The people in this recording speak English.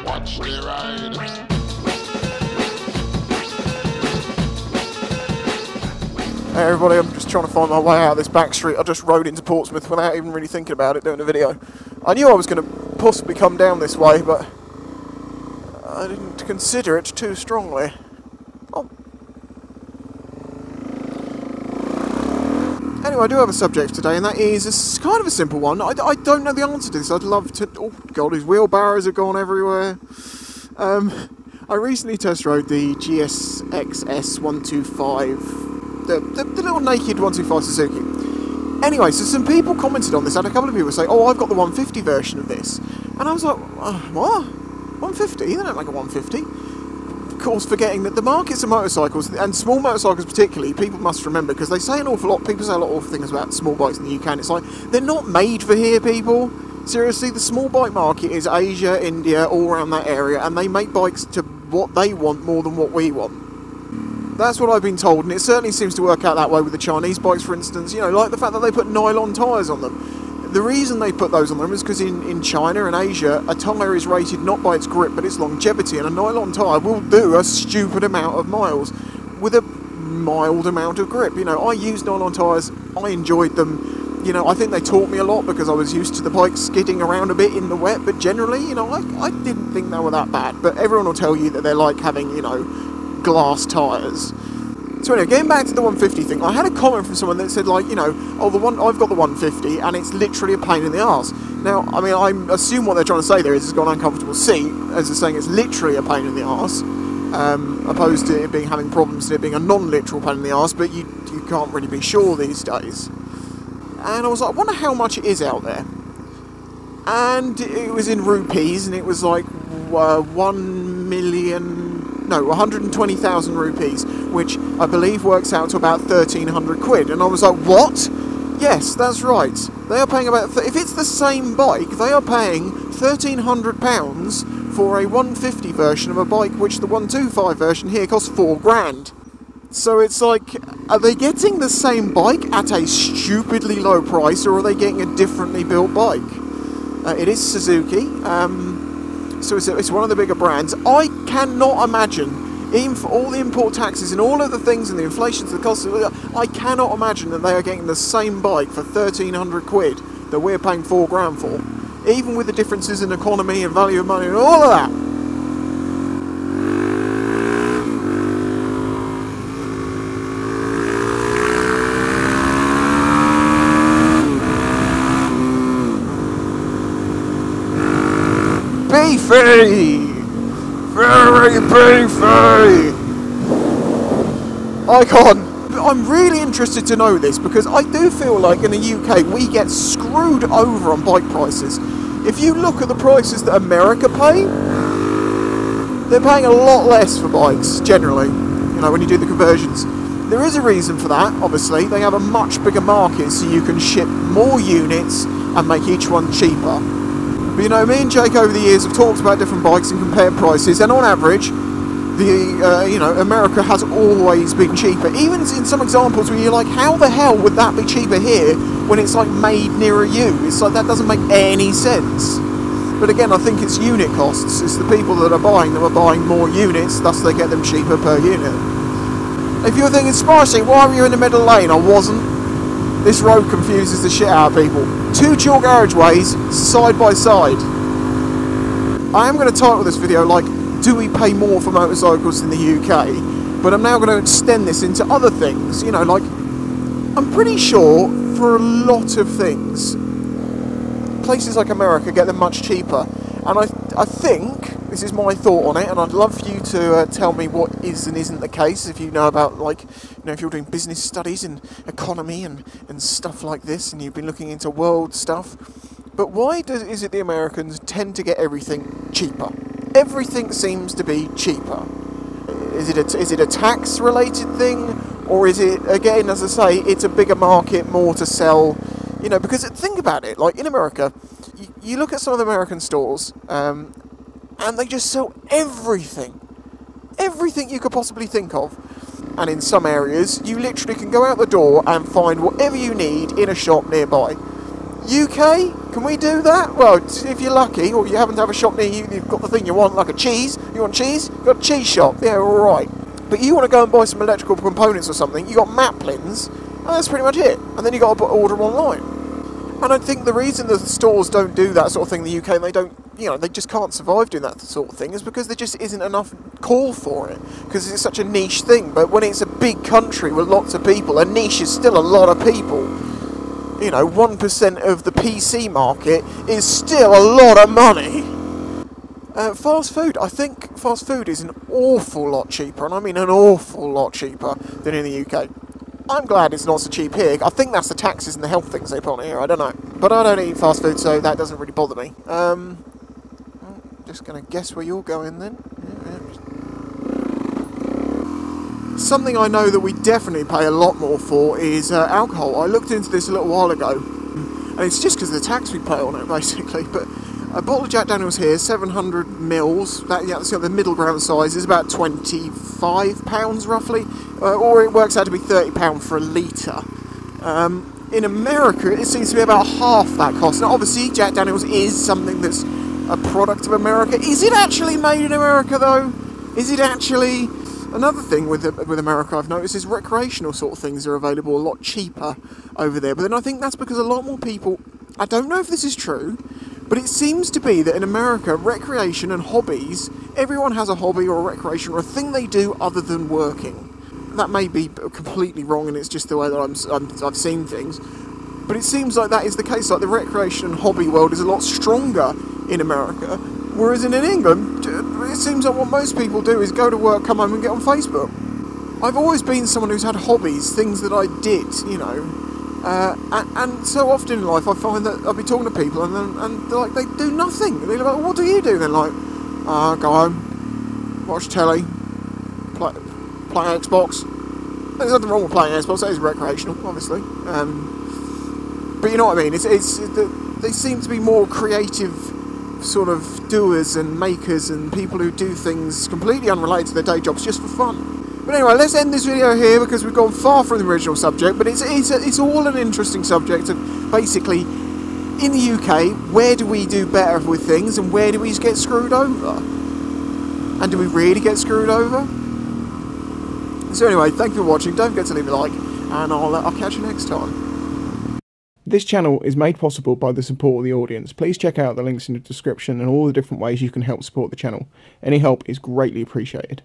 Watch me ride. Hey everybody, I'm just trying to find my way out of this back street. I just rode into Portsmouth without even really thinking about it doing a video. I knew I was going to possibly come down this way, but I didn't consider it too strongly. Oh. Anyway, I do have a subject today, and that is it's kind of a simple one. I don't know the answer to this. I'd love to... Oh god, his wheelbarrows have gone everywhere. I recently test rode the GSX-S 125... The little naked 125 Suzuki. Anyway, so some people commented on this, and a couple of people say, oh, I've got the 150 version of this. And I was like, what? 150? They don't make a 150. Of course, forgetting that the markets of motorcycles, and small motorcycles particularly, people must remember, because they say an awful lot, people say a lot of awful things about small bikes in the UK, and it's like, they're not made for here, people. Seriously, the small bike market is Asia, India, all around that area, and they make bikes to what they want more than what we want. That's what I've been told, and it certainly seems to work out that way with the Chinese bikes, for instance. You know, like the fact that they put nylon tyres on them. The reason they put those on them is because in China and Asia, a tyre is rated not by its grip, but its longevity, and a nylon tyre will do a stupid amount of miles with a mild amount of grip. You know, I used nylon tyres, I enjoyed them. You know, I think they taught me a lot because I was used to the bike skidding around a bit in the wet, but generally, you know, I didn't think they were that bad. But everyone will tell you that they're like having, you know, glass tyres. So anyway, getting back to the 150 thing, I had a comment from someone that said, like, you know, oh, I've got the 150 and it's literally a pain in the arse. Now, I mean, I assume what they're trying to say there is it's got an uncomfortable seat, as they're saying it's literally a pain in the arse, opposed to it having problems and it being a non-literal pain in the arse, but you can't really be sure these days. And I was like, I wonder how much it is out there. And it was in rupees, and it was like 120,000 rupees, which I believe works out to about 1,300 quid. And I was like, what? Yes, that's right. They are paying about... if it's the same bike, they are paying £1,300 for a 150 version of a bike, which the 125 version here costs £4,000. So it's like, are they getting the same bike at a stupidly low price, or are they getting a differently built bike? It is Suzuki. So it's one of the bigger brands. I cannot imagine, even for all the import taxes and all of the things and the inflation to the cost, I cannot imagine that they are getting the same bike for 1,300 quid that we're paying £4,000 for, even with the differences in economy and value of money and all of that. Beefy! Very beefy! I'm really interested to know this, because I do feel like in the UK we get screwed over on bike prices. If you look at the prices that America pay, they're paying a lot less for bikes, generally, you know, when you do the conversions. There is a reason for that, obviously. They have a much bigger market, so you can ship more units and make each one cheaper. But you know, me and Jake over the years have talked about different bikes and compared prices, and on average, you know, America has always been cheaper. Even in some examples where you're like, how the hell would that be cheaper here when it's like made nearer you? It's like, that doesn't make any sense. But again, I think it's unit costs. It's the people that are buying them are buying more units, thus they get them cheaper per unit. If you're thinking, Spicy, why were you in the middle lane? I wasn't. This road confuses the shit out of people. Two dual garageways, side by side. I am going to title this video like, do we pay more for motorcycles in the UK? But I'm now going to extend this into other things. You know, like, I'm pretty sure for a lot of things, places like America get them much cheaper. And I think, this is my thought on it, and I'd love for you to tell me what is and isn't the case, if you know about, like, you know, if you're doing business studies and economy and stuff like this, and you've been looking into world stuff. But why is it the Americans tend to get everything cheaper? Everything seems to be cheaper. Is it a tax-related thing, or is it, again, as I say, it's a bigger market, more to sell? You know, because think about it, like in America, you look at some of the American stores, and they just sell everything. Everything you could possibly think of. And in some areas, you literally can go out the door and find whatever you need in a shop nearby. UK, Can we do that? Well, if you're lucky, or you happen to have a shop near you, you've got the thing you want, like a cheese. You want cheese? You've got a cheese shop. Yeah, alright. But you want to go and buy some electrical components or something, you got Maplins, and that's pretty much it. And then you got to order them online. And I think the reason the stores don't do that sort of thing in the UK, and they don't, you know, they just can't survive doing that sort of thing, is because there just isn't enough call for it. Because it's such a niche thing. But when it's a big country with lots of people, a niche is still a lot of people. You know, 1% of the PC market is still a lot of money. Fast food. I think fast food is an awful lot cheaper, and I mean an awful lot cheaper than in the UK. I'm glad it's not so cheap here. I think that's the taxes and the health things they put on here, I don't know. But I don't eat fast food, so that doesn't really bother me. Just going to guess where you're going then. Something I know that we definitely pay a lot more for is alcohol. I looked into this a little while ago, and it's just because of the tax we pay on it, basically. But a bottle of Jack Daniels here, 700 mils. That's the middle ground size is about £25 roughly, or it works out to be £30 for a litre. In America, it seems to be about half that cost. Now, obviously, Jack Daniels is something that's a product of America. Is it actually made in America, though? Is it actually? Another thing with America I've noticed is recreational sort of things are available a lot cheaper over there. But then I think that's because a lot more people, I don't know if this is true, but it seems to be that in America, recreation and hobbies, everyone has a hobby or a recreation or a thing they do other than working. That may be completely wrong, and it's just the way that I've seen things. But it seems like that is the case. Like the recreation and hobby world is a lot stronger in America, whereas in England, it seems like what most people do is go to work, come home and get on Facebook. I've always been someone who's had hobbies, things that I did, you know. And so often in life I find that I'll be talking to people and they're like, they do nothing. And they're like, what do you do? They're like, go home, watch telly, play Xbox. There's nothing wrong with playing Xbox, that is recreational, obviously. But you know what I mean, they seem to be more creative sort of doers and makers and people who do things completely unrelated to their day jobs just for fun. But anyway, let's end this video here because we've gone far from the original subject, but it's all an interesting subject of basically, in the UK, where do we do better with things and where do we get screwed over? And do we really get screwed over? So anyway, thank you for watching, don't forget to leave a like, and I'll catch you next time. This channel is made possible by the support of the audience. Please check out the links in the description and all the different ways you can help support the channel. Any help is greatly appreciated.